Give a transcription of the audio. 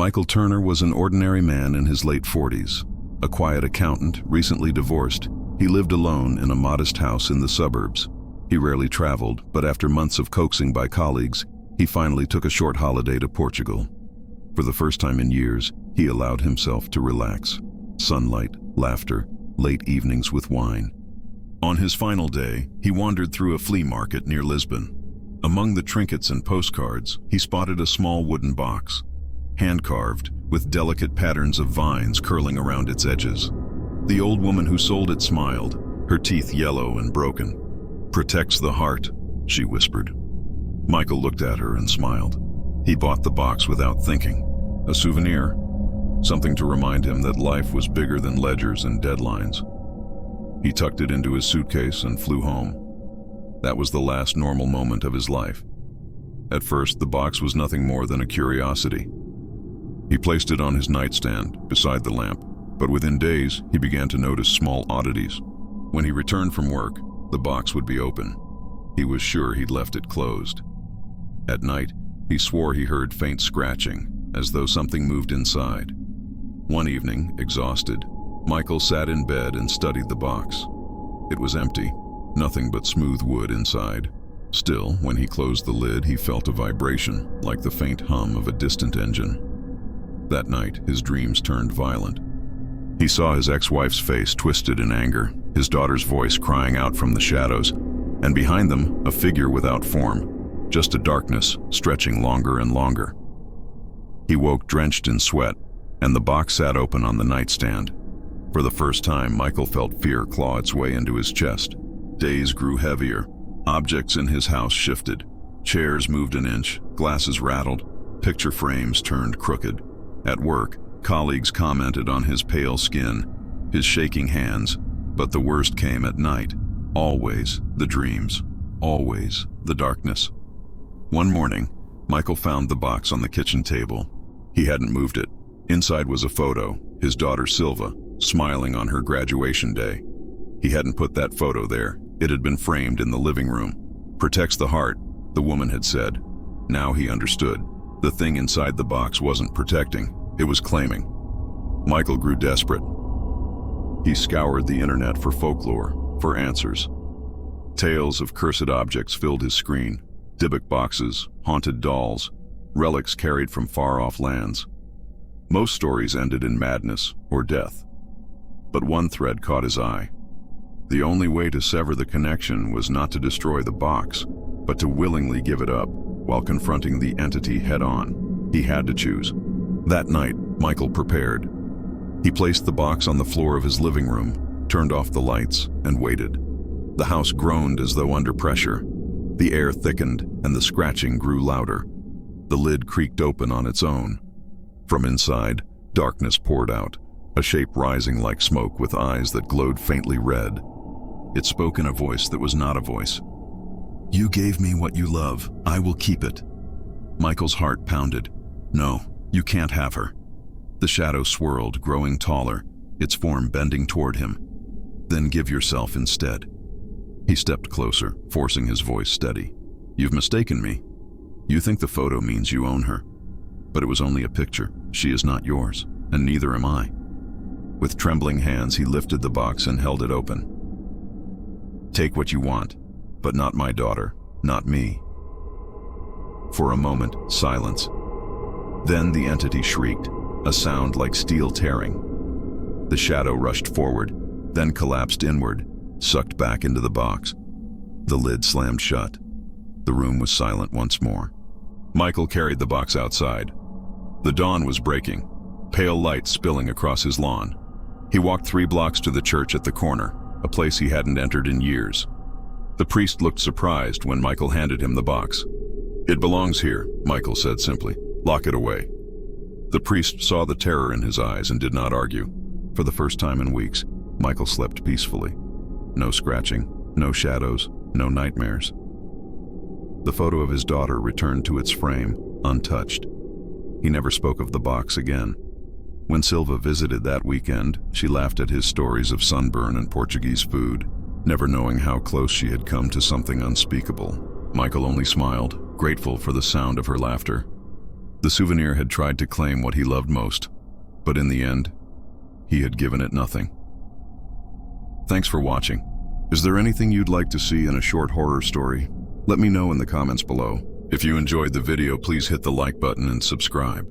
Michael Turner was an ordinary man in his late 40s. A quiet accountant, recently divorced, he lived alone in a modest house in the suburbs. He rarely traveled, but after months of coaxing by colleagues, he finally took a short holiday to Portugal. For the first time in years, he allowed himself to relax. Sunlight, laughter, late evenings with wine. On his final day, he wandered through a flea market near Lisbon. Among the trinkets and postcards, he spotted a small wooden box, hand-carved, with delicate patterns of vines curling around its edges. The old woman who sold it smiled, her teeth yellow and broken. "Protects the heart," she whispered. Michael looked at her and smiled. He bought the box without thinking. A souvenir, something to remind him that life was bigger than ledgers and deadlines. He tucked it into his suitcase and flew home. That was the last normal moment of his life. At first, the box was nothing more than a curiosity. He placed it on his nightstand, beside the lamp, but within days, he began to notice small oddities. When he returned from work, the box would be open. He was sure he'd left it closed. At night, he swore he heard faint scratching, as though something moved inside. One evening, exhausted, Michael sat in bed and studied the box. It was empty. Nothing but smooth wood inside. Still, when he closed the lid, he felt a vibration, like the faint hum of a distant engine. That night, his dreams turned violent. He saw his ex-wife's face twisted in anger, his daughter's voice crying out from the shadows, and behind them, a figure without form, just a darkness stretching longer and longer. He woke drenched in sweat, and the box sat open on the nightstand. For the first time, Michael felt fear claw its way into his chest. Days grew heavier. Objects in his house shifted. Chairs moved an inch, glasses rattled, picture frames turned crooked. At work, colleagues commented on his pale skin, his shaking hands, but the worst came at night. Always the dreams, always the darkness. One morning, Michael found the box on the kitchen table. He hadn't moved it. Inside was a photo, his daughter Silva, smiling on her graduation day. He hadn't put that photo there. It had been framed in the living room. "Protects the heart," the woman had said. Now he understood. The thing inside the box wasn't protecting, it was claiming. Michael grew desperate. He scoured the internet for folklore, for answers. Tales of cursed objects filled his screen. Dybbuk boxes, haunted dolls, relics carried from far-off lands. Most stories ended in madness or death. But one thread caught his eye. The only way to sever the connection was not to destroy the box, but to willingly give it up while confronting the entity head-on. He had to choose. That night, Michael prepared. He placed the box on the floor of his living room, turned off the lights, and waited. The house groaned as though under pressure. The air thickened, and the scratching grew louder. The lid creaked open on its own. From inside, darkness poured out, a shape rising like smoke with eyes that glowed faintly red. It spoke in a voice that was not a voice. "You gave me what you love. I will keep it." Michael's heart pounded. "No, you can't have her." The shadow swirled, growing taller, its form bending toward him. "Then give yourself instead." He stepped closer, forcing his voice steady. "You've mistaken me. You think the photo means you own her. But it was only a picture. She is not yours, and neither am I." With trembling hands, he lifted the box and held it open. "Take what you want, but not my daughter, not me." For a moment, silence. Then the entity shrieked, a sound like steel tearing. The shadow rushed forward, then collapsed inward, sucked back into the box. The lid slammed shut. The room was silent once more. Michael carried the box outside. The dawn was breaking, pale light spilling across his lawn. He walked 3 blocks to the church at the corner, a place he hadn't entered in years. The priest looked surprised when Michael handed him the box. "It belongs here," Michael said simply. "Lock it away." The priest saw the terror in his eyes and did not argue. For the first time in weeks, Michael slept peacefully. No scratching, no shadows, no nightmares. The photo of his daughter returned to its frame, untouched. He never spoke of the box again. When Silva visited that weekend, she laughed at his stories of sunburn and Portuguese food, never knowing how close she had come to something unspeakable. Michael only smiled, grateful for the sound of her laughter. The souvenir had tried to claim what he loved most, but in the end, he had given it nothing. Thanks for watching. Is there anything you'd like to see in a short horror story? Let me know in the comments below. If you enjoyed the video, please hit the like button and subscribe.